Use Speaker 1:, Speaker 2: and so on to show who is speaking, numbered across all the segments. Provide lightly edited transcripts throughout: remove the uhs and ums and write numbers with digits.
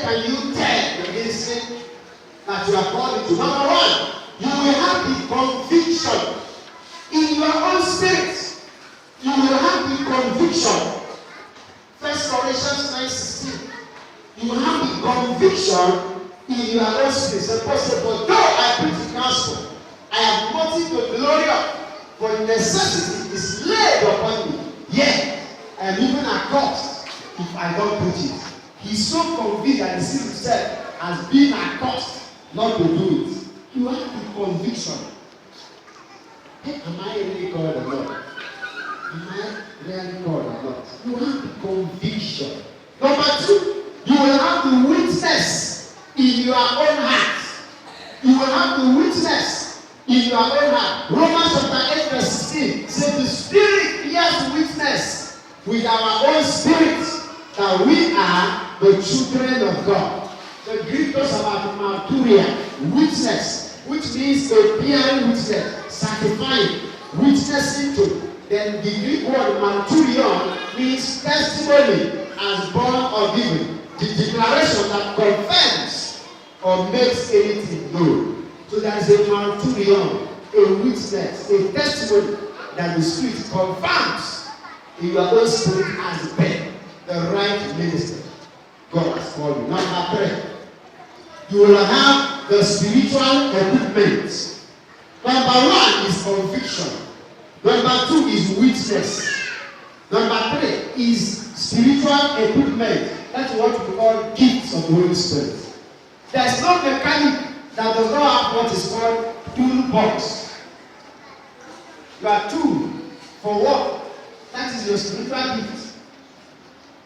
Speaker 1: can you tell the ministry that you are called into? Number one, you will have the conviction in your own spirit. You will have the conviction. 1 Corinthians 9:16. You will have the conviction in your own spirit. Suppose, but though I preach the gospel, I have nothing to glory of, for necessity is laid upon me. Yet I am even accursed if I don't preach it. He's so convinced that he sees himself as being accursed not to do it. You have the conviction. Hey, am I really called or not? Am I really called or not? You have the conviction. Number two, you will have the witness in your own heart. You will have the witness in your own heart. Romans chapter 8 verse 16 says the Spirit bears witness with our own spirit that we are the children of God. The Greek talks about martyria, witness, which means a bearing witness, certifying, witnessing to. Then the Greek word martyrion means testimony as born or given, the declaration that confirms or makes anything known. So there is a martyrion, a witness, a testimony that the Spirit confirms in your own spirit as being the right minister God has called you. Number three, you will have the spiritual equipment. Number one is conviction. Number two is witness. Number three is spiritual equipment. That's what we call gifts of the Holy Spirit. There's no mechanic that does not have what is called toolbox. You are tool for what? That is your spiritual gift.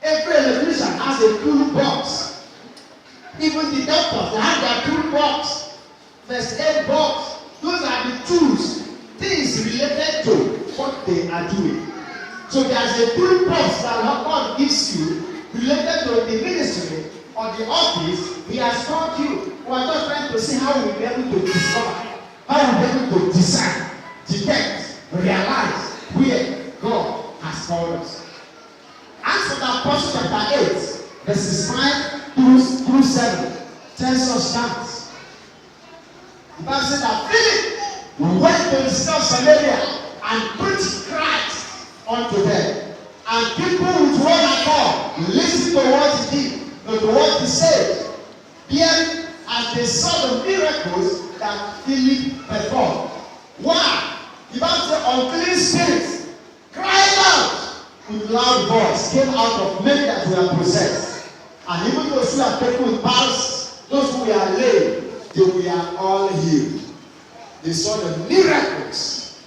Speaker 1: Every electrician has a toolbox. Even the doctors, they have their toolbox, first aid box. Those are the tools, things related to what they are doing. So there's a toolbox that God gives you related to the ministry or the office He has taught you. We are just trying to see how we will be able to discover, how we will be able to discern, detect, realize where God has called us. As for the Apostle chapter 8, verses 5 through 7, tells us that. The Bible says that Philip went to the city of Samaria and preached Christ unto them. And people with one accord listened to what he did, to what he said. Here, as they saw the miracles that Philip performed. Why? The Bible says, unclean spirits cried out with loud voice, came out of men that were possessed. And even those who are taken with palsy, those who were lame, they were all healed. They saw the miracles.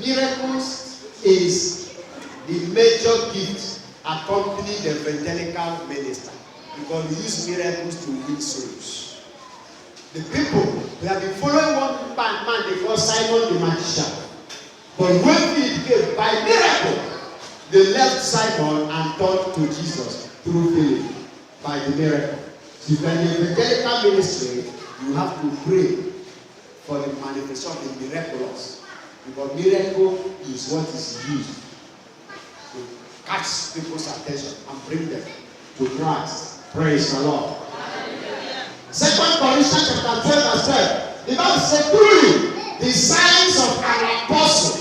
Speaker 1: Miracles is the major gift accompanying the evangelical minister, because we use miracles to win souls. The people, we have been following one man they call Simon the magician. But when he came by miracle, they left Simon and turned to Jesus through Philip by the miracle. So if you are in the evangelical ministry, you have to pray for the manifestation of the miraculous. Because miracle is what is used to catch people's attention and bring them to Christ. Praise the Lord. 2 Corinthians chapter 12 verse 12. The Bible says, truly, the signs of an apostle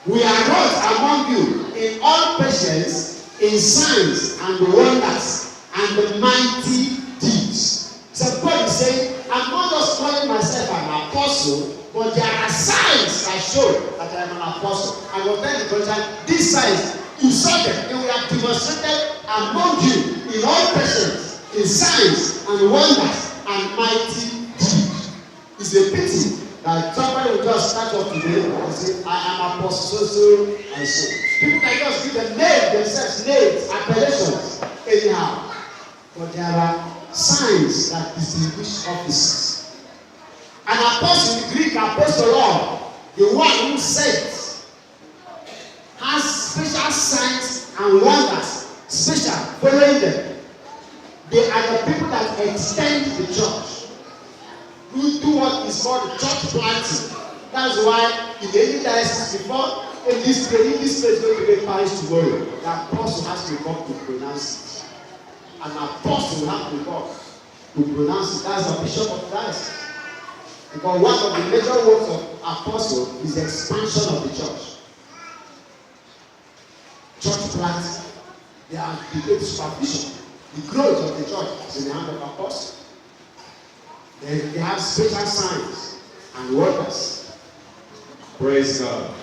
Speaker 1: we are not among you in all patience, in signs and wonders and the mighty deeds. So Paul is saying, I'm not just calling myself an apostle, but there are signs that show that I am an apostle. I will tell the Corinthians, these signs, you saw them, they were demonstrated among you in all patience, in signs and wonders and mighty deeds. It's a pity that somebody will just start up today and say, I am apostle so and so. People can just give them names themselves, names, appellations, anyhow. But there are signs that distinguish offices. An apostle in Greek, apostolon, the one who sent, has special signs and wonders, special, following them. They are the people that extend the church, who do what is called church planting. That's why in any diocese before, in this place going to be parish tomorrow, the apostle has to come to pronounce it. an apostle have the God to pronounce it. That's the bishop of Christ. Because one of the major works of apostle is the expansion of the church. Church plant, they are the great supervision. The growth of the church is in the hand of apostles. They have special signs and workers. Praise God.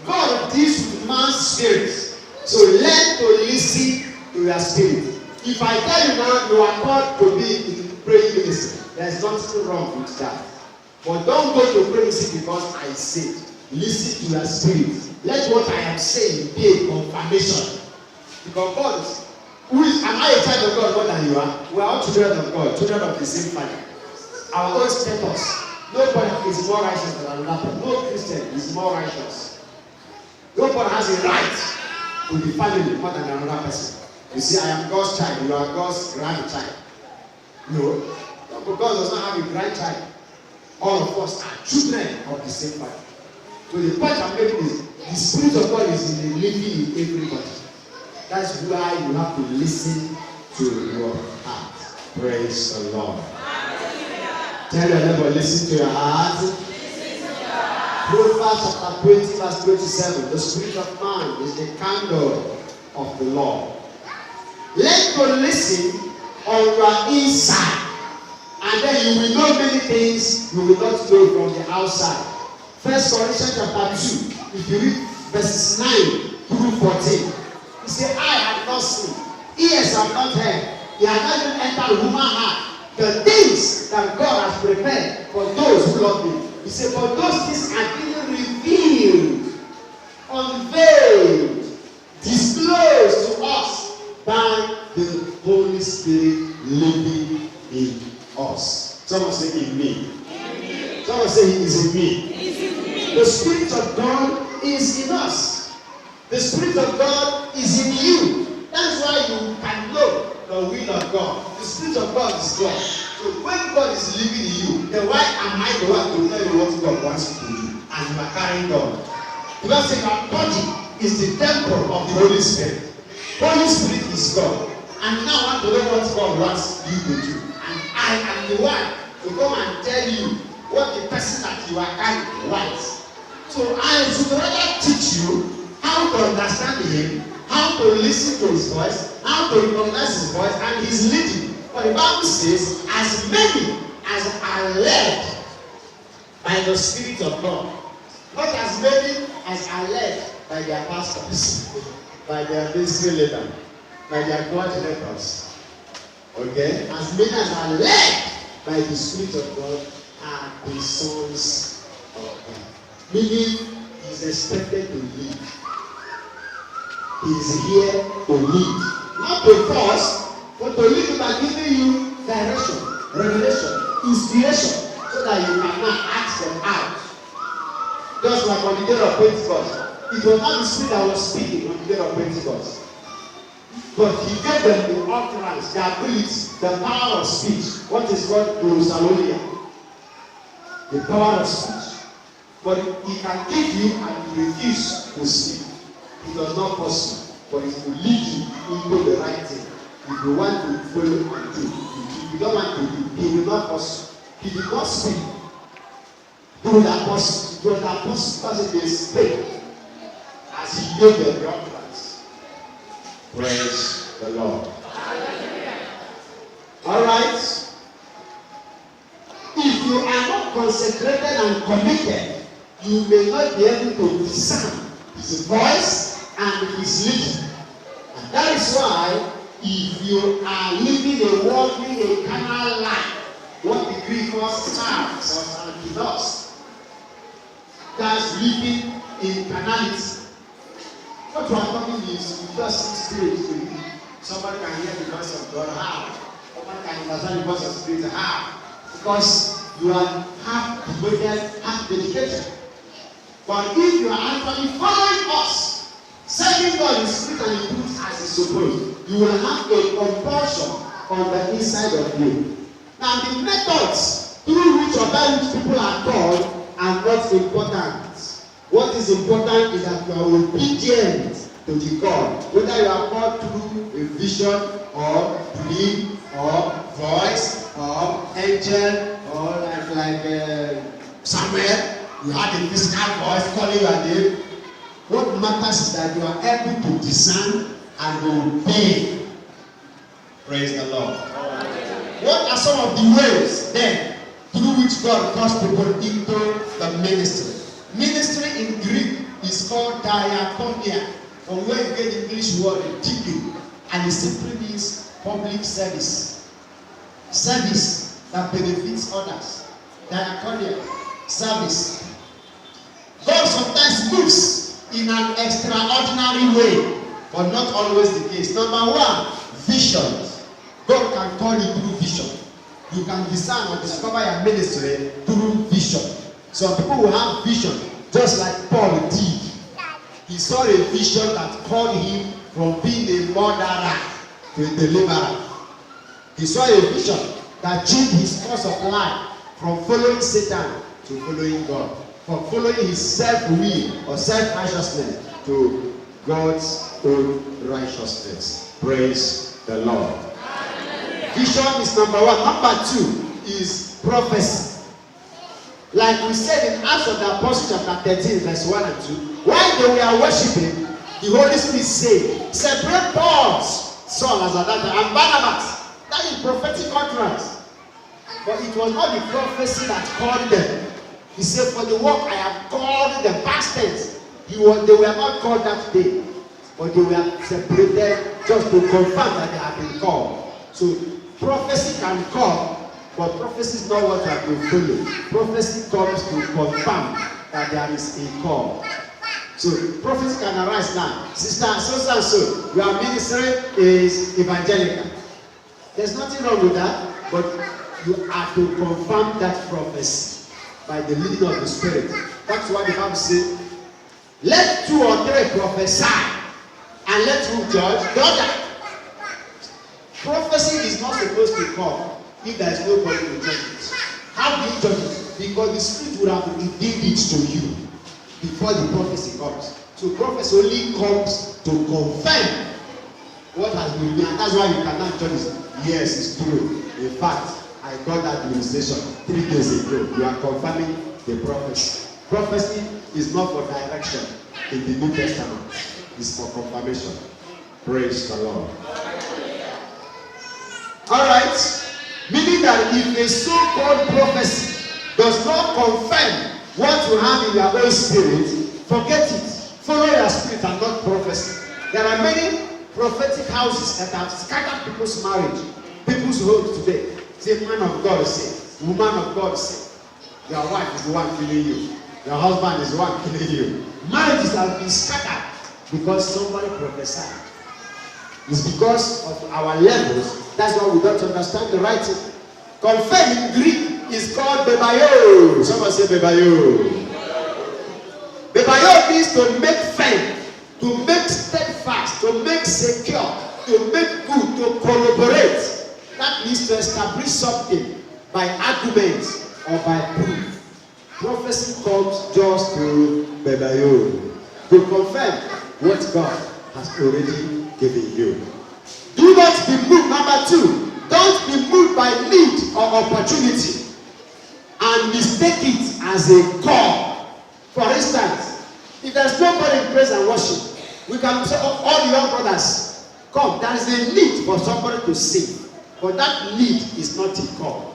Speaker 1: God deals with man's spirit. So learn to listen to your spirit. If I tell you now you are called to be in praying ministry, there's nothing wrong with that. But don't go to prayer ministry because I say. Listen to your spirit. Let what I am saying be a confirmation. Because God is, am I a child of God more than you are? We are all children of God, children of the same father. Our own status. Nobody is more righteous than another. No Christian is more righteous. Nobody has a right to the family more than another person. You see, I am God's child, you are God's grandchild. No, but God does not have a grandchild. All of us are children of the same father. So the point I'm making is the Spirit of God is living in everybody. That's why you have to listen to your heart. Praise the Lord. Tell your neighbor, listen to your heart. Proverbs chapter 20, verse 27. The spirit of man is the candle of the Lord. Learn to listen on your inside. And then you will know many things you will not know from the outside. 1 Corinthians chapter 2, if you read verses 9 through 14, he said, I have not seen, ears have not heard, he has not even entered human heart. The things that God has prepared for those who love him. He said, but those things are being revealed, unveiled, disclosed to us by the Holy Spirit living in us. Someone say in me. Someone say he is in me. The Spirit of God is in us. The Spirit of God is in you. That's why you can know the will of God. The Spirit of God is God. So when God is living in you, then why am I the one to tell you what God wants you to do? And you are carrying God. Because your body is the temple of the Holy Spirit. Holy Spirit is God. And now I want to know what God wants you to do. And I am the one to come and tell you what the person that you are carrying wants. So I should rather teach you how to understand him, how to listen to his voice, how to recognize his voice, and his leading. But the Bible says, as many as are led by the Spirit of God, not as many as are led by their pastors, by their ministry leader, by their coordinators. Okay? As many as are led by the Spirit of God are the sons of God. Meaning, he is expected to lead. He is here to lead. Not to force, but to lead by giving you direction, revelation, inspiration, so that you can now act them out. Just like on the day of Pentecost. It was not the Spirit that was speaking on the day of Pentecost. But he gave them the utterance, the ability, the power of speech. What is called glossolalia. The power of speech. But he can give you and you refuse to speak. It does not force you, but it will lead you into the right thing. If you want to follow and do, if you don't want to do, he will not force you. He did not speak through the apostle. Through the apostle because it is faith as he gave them the utterance. Praise the Lord. All right. If you are not consecrated and committed, you may not be able to discern his voice and his leading. And that is why if you are living a worldly, a carnal life, what the Greek calls starves or antidos, that's living in carnality. What you are talking is you just spirit to you. Somebody can hear the voice of God, how? Somebody can understand the voice of spirit, how? Because you are half devoted, half dedicated. But if you are actually following us, serving God in spirit and in truth as is supposed, you will have a compulsion on the inside of you. Now the methods through which or by which people are called are not important. What is important is that you are obedient to to the call. Whether you are called through a vision or dream or voice or angel or like Samuel, you had a physical voice calling your name. What matters is that you are able to discern and obey. Praise the Lord. What are some of the ways then through which God calls people into the ministry? Ministry in Greek is called diakonia, from where you get the English word deacon, and it simply means public service. Service that benefits others. Diakonia, service. God sometimes moves in an extraordinary way, but not always the case. Number one, vision. God can call you through vision. You can discern or discover your ministry through vision. Some people will have vision, just like Paul did. He saw a vision that called him from being a murderer to a deliverer. He saw a vision that changed his course of life from following Satan to following God, from following his self-will or self-righteousness to God's own righteousness. Praise the Lord. Vision is number one. Number two is prophecy. Like we said in Acts of the Apostles chapter 13 verse 1 and 2, while they were worshiping, the Holy Spirit said, separate Paul, Saul, as and Barnabas. That is prophetic utterance. But it was not the prophecy that called them. He said, for the work I have called them, past tense. They were not called that day, but they were separated just to confirm that they have been called. So prophecy can come, but prophecy is not what you have to follow. Prophecy comes to confirm that there is a call. So prophecy can arise now. Sister, so and so, your ministry is evangelical. There's nothing wrong with that, but you have to confirm that prophecy by the leading of the Spirit. That's why the Bible says, let 2 or 3 prophesy, and let who judge? The other. Prophecy is not supposed to come if there is nobody to judge it. How do you judge it? Because the Spirit will have revealed it to you before the prophecy comes. So prophecy only comes to confirm what has been done. That's why you cannot judge it. Yes, it's true. In fact, I got that administration 3 days ago. You are confirming the prophecy. Prophecy is not for direction in the New Testament. It's for confirmation. Praise the Lord. Alright. Meaning that if a so-called prophecy does not confirm what you have in your own spirit, forget it. Follow your spirit and not prophecy. There are many prophetic houses that have scattered people's marriage, people's homes today. Say, man of God say, woman of God say, your wife is the one killing you. Your husband is the one killing you. Marriages have been scattered because somebody prophesied. It's because of our levels. That's why we don't understand the writing. Confirm in Greek is called bebayo. Someone say bebayo. Bebayo means to make firm, to make steadfast, to make secure, to make good, to collaborate. That means to establish something by argument or by proof. Prophecy comes just to bebayo, to confirm what God has already given you. Do not be moved. Number 2, don't be moved by need or opportunity and mistake it as a call. For instance, if there's nobody in praise and worship, we can say, oh, all the young brothers, come. There is a need for somebody to sing, but that need is not a call.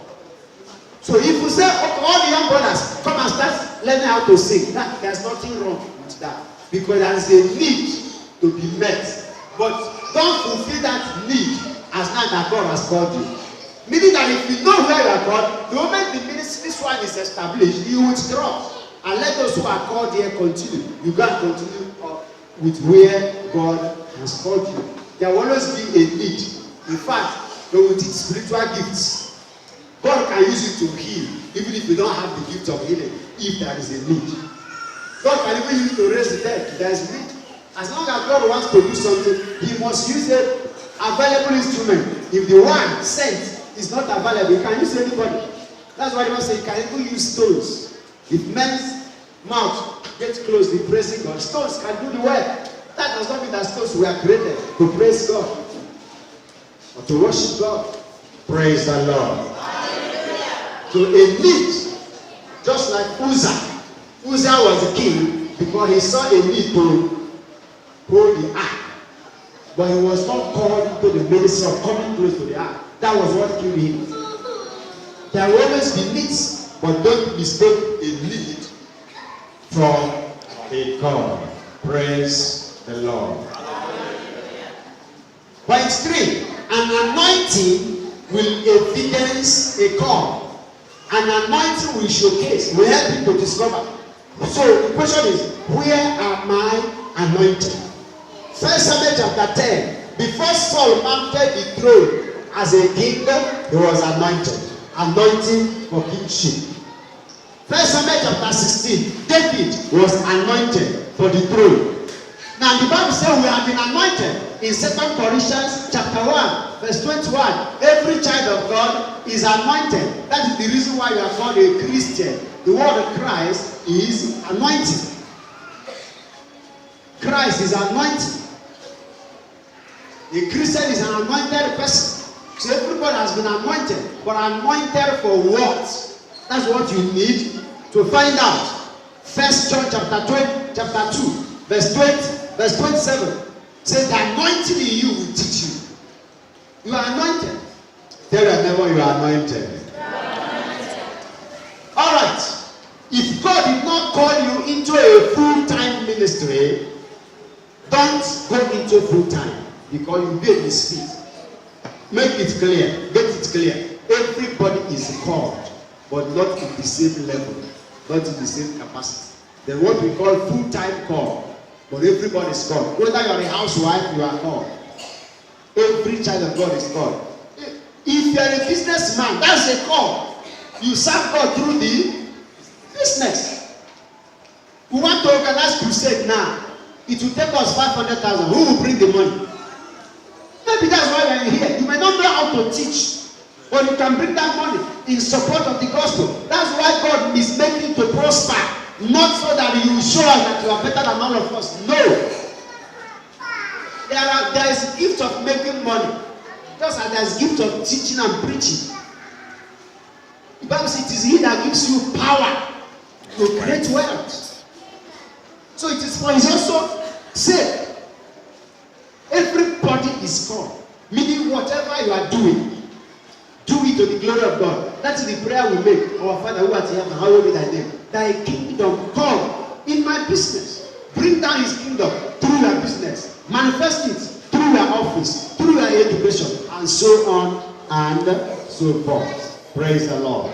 Speaker 1: So if you say, oh, all the young brothers, come and start learning how to sing, there's nothing wrong with that, because there is a need to be met. But don't fulfill that need as now that God has called you. Meaning that if you know where you are called, the moment the ministry this one is established, you withdraw and let those who are called here continue. You can't continue with where God has called you. There will always be a need. In fact, with spiritual gifts, God can use you to heal, even if you don't have the gift of healing, if there is a need. God can even use you to raise the dead. There is need. As long as God wants to do something, He must use an available instrument. If the one sent is not available, He can use anybody. That's why He must say He can even use stones. If men's mouth gets closed in praising God, stones can do the work. that does not mean that stones were created to praise God or to worship God. Praise the Lord. So a need, just like Uzzah. Uzzah was the king because he saw a need to hold the ark. But he was not called into the ministry of coming close to the ark. That was what killed him. There will always be needs, but don't mistake a need from a God. Praise the Lord. Point 3. An anointing will evidence a call. An anointing will showcase, will help people discover. So the question is, where am I anointed? 1 Samuel chapter 10. Before Saul mounted the throne as a king, he was anointed. Anointing for kingship. 1 Samuel chapter 16. David was anointed for the throne. Now the Bible says we have been anointed in 2 Corinthians chapter 1 verse 21. Every child of God is anointed. That is the reason why you are called a Christian. The word of Christ is anointing. Christ is anointing. A Christian is an anointed person. So everybody has been anointed. But anointed for what? That's what you need to find out. 1 John chapter 2 verse 20. Verse 27 says the anointing in you will teach you. You are anointed. Tell your neighbor you are anointed. Alright. If God did not call you into a full-time ministry, don't go into full-time because you'll be a misfit. Make it clear. Get it clear. Everybody is called, but not in the same level, not in the same capacity. Then what we call full-time call. But everybody is called. Whether you are a housewife, you are called. Every child of God is called. If you are a businessman, that's a call. You serve God through the business. We want to organize crusade now. It will take us 500,000. Who will bring the money? Maybe that's why we are here. You may not know how to teach, but you can bring that money in support of the gospel. That's why God is making to prosper. Not so that you show us that you are better than all of us. No. There is a gift of making money. Just as there is a gift of teaching and preaching. The Bible says it is He that gives you power to create wealth. So it is for His also sake. Everybody is called. Meaning whatever you are doing, do it to the glory of God. That is the prayer we make. Our Father who art in heaven, hallowed be thy name. Thy kingdom come in my business. Bring down His kingdom through your business. Manifest it through your office, through your education, and so on and so forth. Praise the Lord.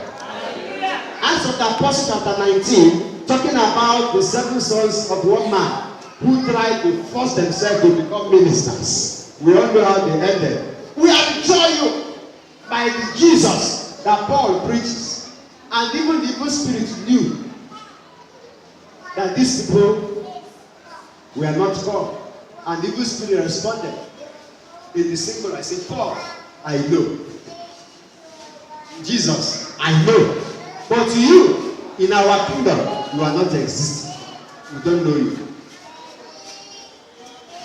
Speaker 1: Acts of the Apostles chapter 19, talking about the 7 sons of one man who tried to force themselves to become ministers. We all know how they ended. We enjoy you by the Jesus that Paul preaches. And even the evil spirit knew that these people were not called. And the evil spirit responded in the symbol. I said, Paul, I know. Jesus, I know. But to you, in our kingdom, you are not existing. We don't know you.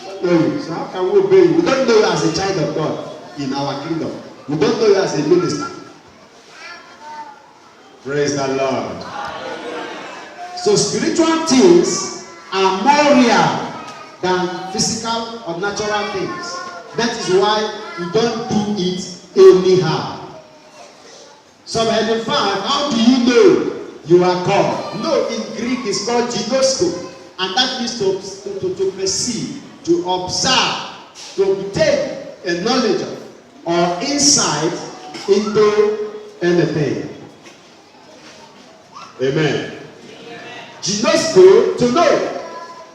Speaker 1: We don't know you. So how can we obey you? We don't know you as a child of God in our kingdom. We don't know you as a minister. Praise the Lord. So spiritual things are more real than physical or natural things. That is why you don't do it anyhow. So in 5, how do you know you are called? No, in Greek it's called ginosko. And that means to perceive, to observe, to obtain a knowledge or insight into anything. Amen. Ginosko, to know,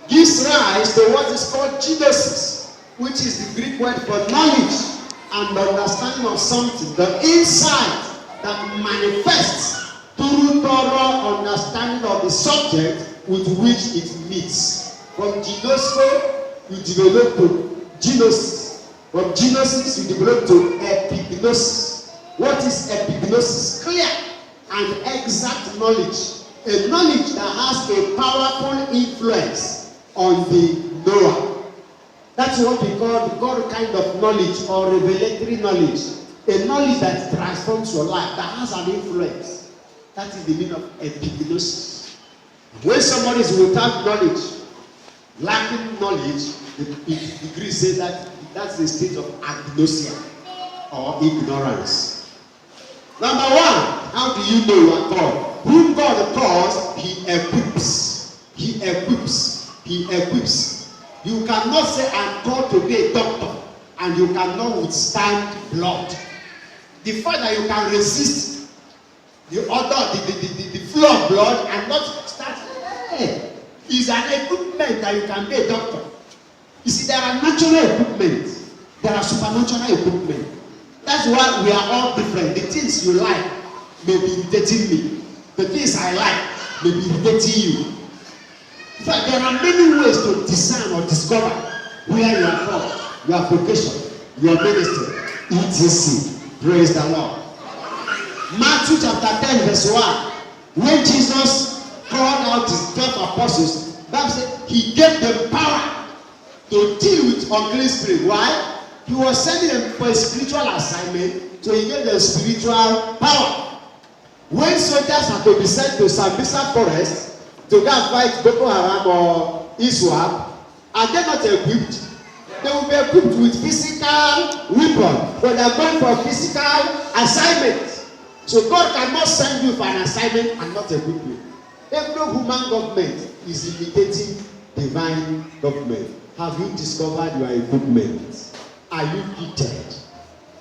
Speaker 1: gives rise to what is called genosis, which is the Greek word for knowledge and understanding of something, the insight that manifests through thorough understanding of the subject with which it meets. From ginosko, you develop to genosis. From genosis, you develop to epignosis. What is epignosis? Clear and exact knowledge. A knowledge that has a powerful influence on the knower. That's what we call God kind of knowledge or revelatory knowledge. A knowledge that transforms your life, that has an influence. That is the meaning of epignosis. When somebody is without knowledge, lacking knowledge, the Greek says that that's the state of agnosia or ignorance. Number one, how do you know you are called? Whom God calls, He equips. He equips. He equips. You cannot say, I'm called to be a doctor, and you cannot withstand blood. The fact that you can resist the flow of blood and not start is an equipment that you can be a doctor. You see, there are natural equipment, there are supernatural equipment. That's why we are all different. The things you like may be irritating me. The things I like may be irritating you. In fact, there are many ways to discern or discover where you are from, your vocation, your ministry, etc. Praise the Lord. Matthew chapter 10 verse 1. When Jesus called out his 12 apostles, Bible said he gave them power to deal with unclean spirit. Why? He was sending them for a spiritual assignment, so he gave them spiritual power. When soldiers are to be sent to Sambisa forest to go and fight Boko Haram or ISWAP, are they not equipped? They will be equipped with physical weapons, but they are going for physical assignment. So God cannot send you for an assignment and not equip you. Every human government is imitating divine government. Have you discovered your equipment? Are you fitted?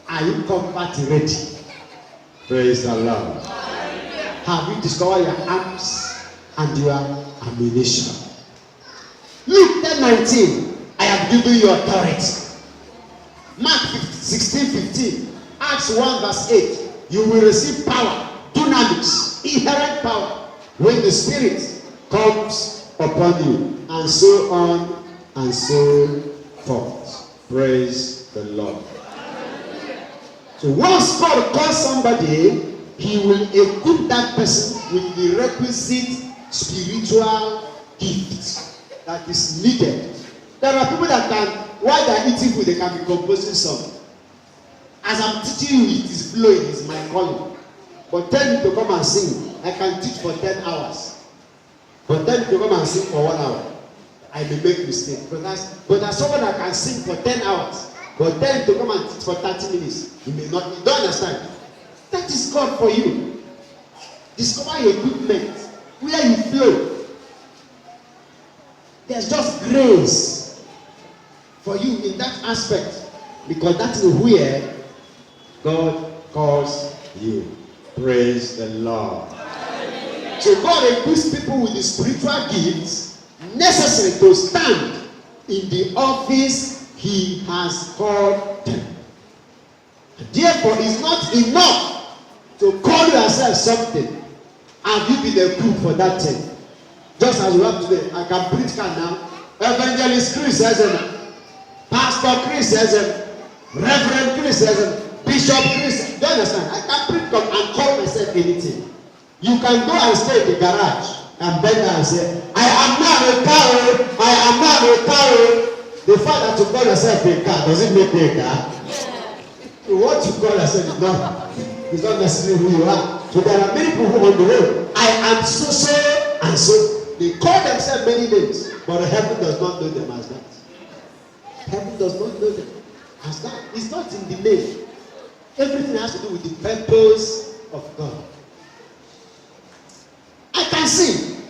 Speaker 1: Are you combat ready? Praise the Lord. Have you discovered your arms and your ammunition? Luke 10:19. I have given you authority. Mark 16:15. Acts 1 verse 8. You will receive power, dunamis, inherent power, when the Spirit comes upon you, and so on and so forth. Praise the Lord. So once God calls somebody, He will equip that person with the requisite spiritual gift that is needed. There are people that can, while they are eating food, they can be composing songs. As I'm teaching you, it is flowing, it's my calling. But tell me to come and sing, I can teach for 10 hours. But tell me to come and sing for 1 hour, I may make mistakes. But there's someone that can sing for 10 hours. But tell me to come and teach for 30 minutes, you may not. You don't understand. That is God for you. Discover your equipment, where you flow. There's just grace for you in that aspect, because that is where God calls you. Praise the Lord. So God equips people with the spiritual gifts necessary to stand in the office He has called them. Therefore, it's not enough to call yourself something and you be the proof for that thing. Just as we have today, I can preach now. Evangelist Chris says it. Pastor Chris says it. Reverend Chris says it. Bishop Chris. Do you understand? I can preach and call myself anything. You can go and stay in the garage and bend down and say, I am not a car. I am not a car. The fact that you call yourself a car, does it make you a car? So what you call yourself is not necessarily who you are. So there are many people who on the road. I am so and so. They call themselves many names, but heaven does not know them as that. Heaven does not know them as that. It's not in the name. Everything has to do with the purpose of God. I can sing,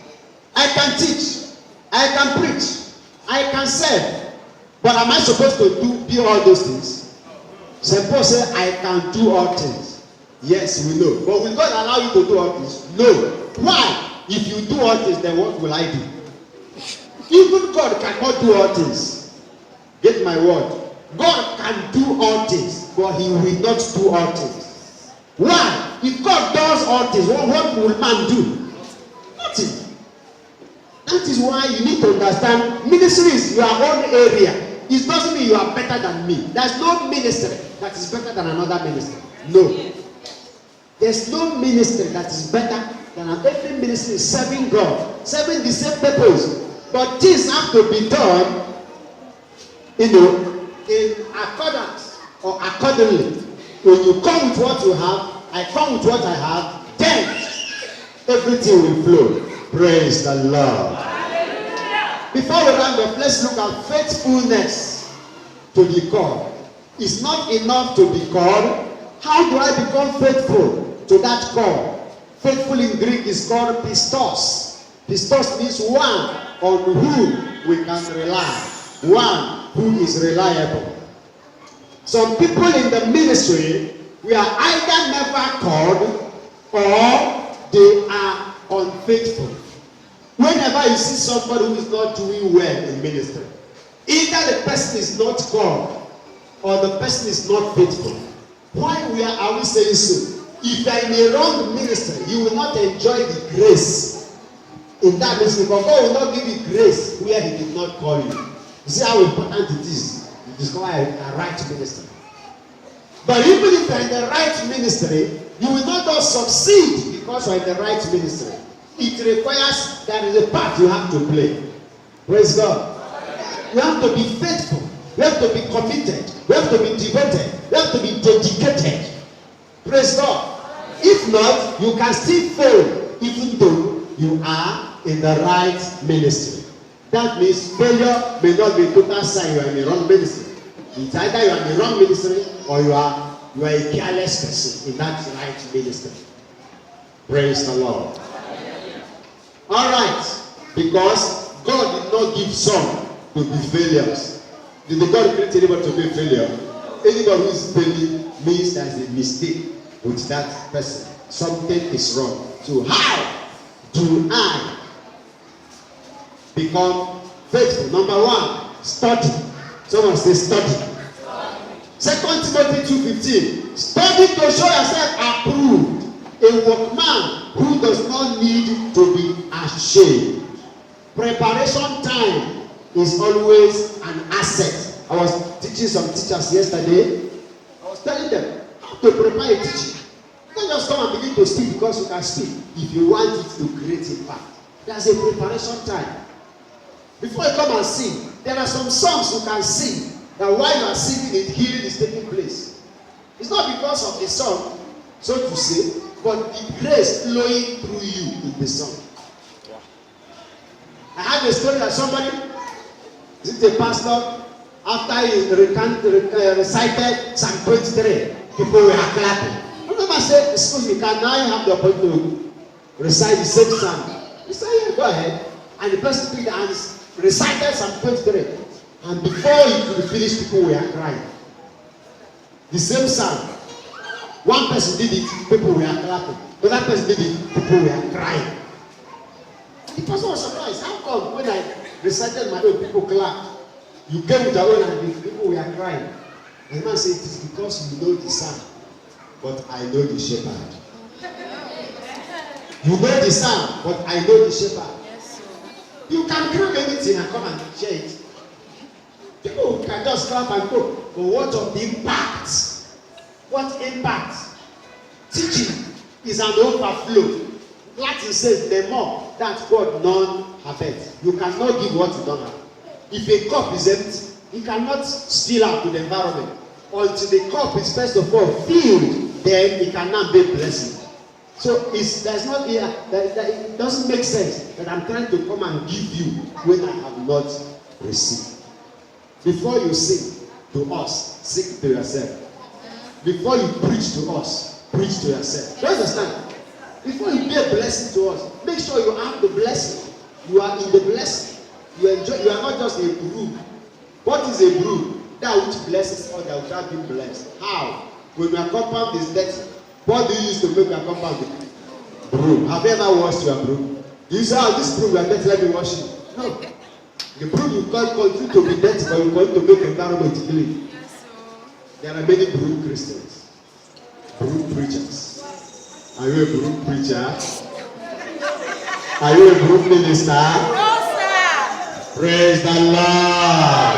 Speaker 1: I can teach, I can preach, I can serve, but am I supposed to do all those things? St. Paul said, I can do all things. Yes, we know. But will God allow you to do all things? No. Why? If you do all things, then what will I do? Even God cannot do all things. Get my word. God can do all things, but He will not do all things. Why? If God does all things, what will man do? Nothing. That is why you need to understand ministry is your own area. It doesn't mean you are better than me. There's no ministry that is better than another ministry. No. There's no ministry that is better than every ministry is serving God, serving the same purpose. But things have to be done in accordance or accordingly, when you come with what you have, I come with what I have, then everything will flow. Praise the Lord. Before we round up, let's look at faithfulness to be called. It's not enough to be called. How do I become faithful to that call? Faithful in Greek is called pistos. Pistos means one on whom we can rely. One who is reliable. Some people in the ministry, we are either never called or they are unfaithful. Whenever you see somebody who is not doing well in ministry, either the person is not called or the person is not faithful. Why are we saying so? If you are in a wrong ministry, you will not enjoy the grace in that ministry, but God will not give you grace where He did not call you. You see how important it is to discover a right ministry. But even if you are in the right ministry, you will not just succeed because you are in the right ministry. It requires, there is a part you have to play. Praise God. You have to be faithful. You have to be committed. You have to be devoted. You have to be dedicated. Praise God. If not, you can still fail even though you are in the right ministry. That means failure may not be total sign you are in the wrong ministry. It's either you are in the wrong ministry or you are a careless person in that right ministry. Praise the Lord. All right, because God did not give some to be failures. Did God create anybody to be a failure? Anybody who is failing means there is a mistake with that person. Something is wrong. So how do I become faithful? Number one, study. Someone say study. 2 Timothy 2:15. Study to show yourself approved, a workman who does not need to be ashamed. Preparation time is always an asset. I was teaching some teachers yesterday. I was telling them how to prepare a teaching. Don't just come and begin to speak because you can speak. If you want it to create impact, there's a preparation time. Before you come and sing, there are some songs you can sing that while you are singing it, healing is taking place. It's not because of the song, so to say, but the grace flowing through you in the song. I had a story that somebody, is it a pastor, after he recited Psalm 23, people were clapping. I remember saying, excuse me, can I have the opportunity to recite the same psalm? He said, yeah, go ahead. And the person picked and recited Psalm 23. And before he could finish, people were crying. The same psalm. One person did it, people were clapping. The other person did it, people were crying. The person was surprised. How come when I recited my own, people clapped? You came with your own and the people were crying. And the man said, it is because you know the psalm, but I know the shepherd. You know the psalm, but I know the shepherd. You can grab anything and come and share it. People can just clap and go. But what of the impact? What impact? Teaching is an overflow. Latin says, the more that God none have it. You cannot give what you don't have. If a cup is empty, you cannot spill out to the environment. Until the cup is first of all filled, then it cannot be blessing. So it doesn't make sense that I'm trying to come and give you when I have not received. Before you sing to us, sing to yourself. Before you preach to us, preach to yourself. Do you understand? Before you be a blessing to us, make sure you have the blessing. You are in the blessing. You enjoy. You are not just a brood. What is a brood? That which blesses others without being blessed. How? When your compound is dirty, what do you use to make your compound dirty? Broom. Have you ever washed your broom? You say, oh, this broom you are dirty, let me wash it. No. The broom you can't continue to be dirty, but you want to make the environment clean. There are many broom Christians. Broom preachers. Are you a broom preacher? Are you a broom minister?
Speaker 2: No, sir.
Speaker 1: Praise the Lord.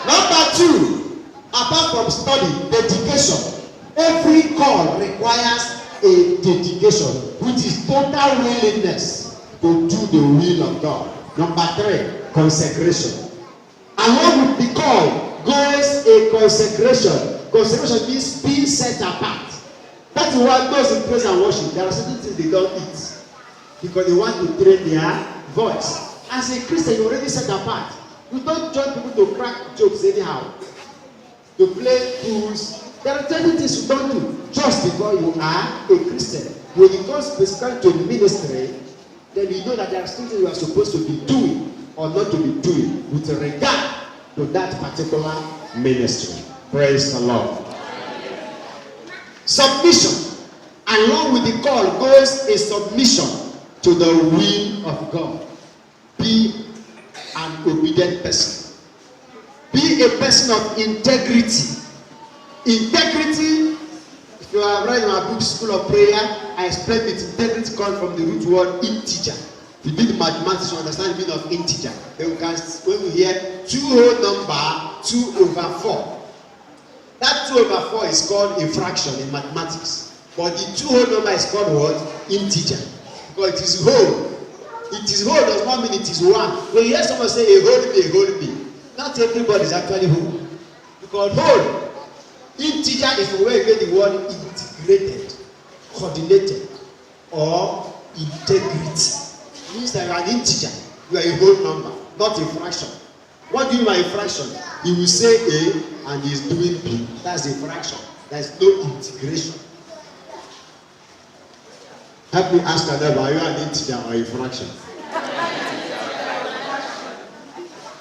Speaker 1: Number 2, apart from study, dedication. Every call requires a dedication, which is total willingness to do the will of God. Number 3, consecration. Along with the call goes a consecration. Consecration means being set apart. That is why those in praise and worship, there are certain things they don't eat because they want to train their voice. As a Christian, you already set apart. You don't join people to crack jokes anyhow, to play fools. There are certain things you don't do just because you are a Christian. When it comes specifically to ministry, then you know that there are things you are supposed to be doing or not to be doing with regard to that particular ministry. Praise the Lord. Submission. Along with the call goes a submission to the will of God. Be an obedient person. Be a person of integrity. Integrity, if you have read my book, School of Prayer, I explained it. Integrity comes from the root word integer. If you did mathematics, you understand the meaning of integer. Then when we hear 2 whole number, 2/4. That 2/4 is called a fraction in mathematics. But the 2 whole number is called what? Integer. Because it is whole. It is whole does not mean it is one. When you hear someone say a whole me, not everybody is actually whole. Because whole, integer is from where you get the word integrated, coordinated, or integrity. It means that you are an integer. You are a whole number, not a fraction. What do you mean by a fraction? He will say A and he is doing B. That's a fraction. There is no integration. Help me ask another, are you an integer or a fraction?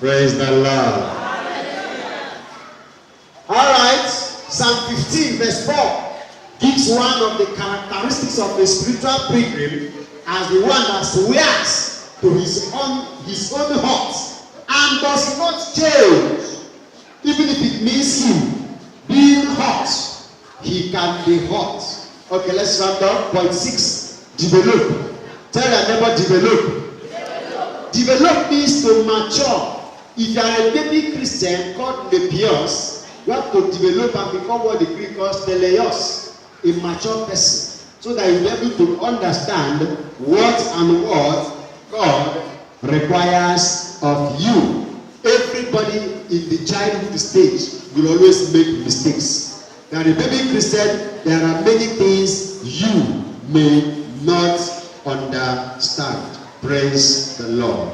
Speaker 1: Praise the Lord. Alright, Psalm 15 verse 4 gives one of the characteristics of a spiritual pilgrim as the one that swears to his own heart and does not change. Even if it means him being hot, he can be hot. Okay, let's round up. Point 6. Develop. Tell your neighbor, develop. Develop means to mature. If you are a baby Christian called nepios, you have to develop and become what the Greek calls teleios, a mature person, so that you will be able to understand what God requires of you. Everybody in the childhood stage will always make mistakes. Now, a baby Christian, there are many things you may not understand. Praise the Lord.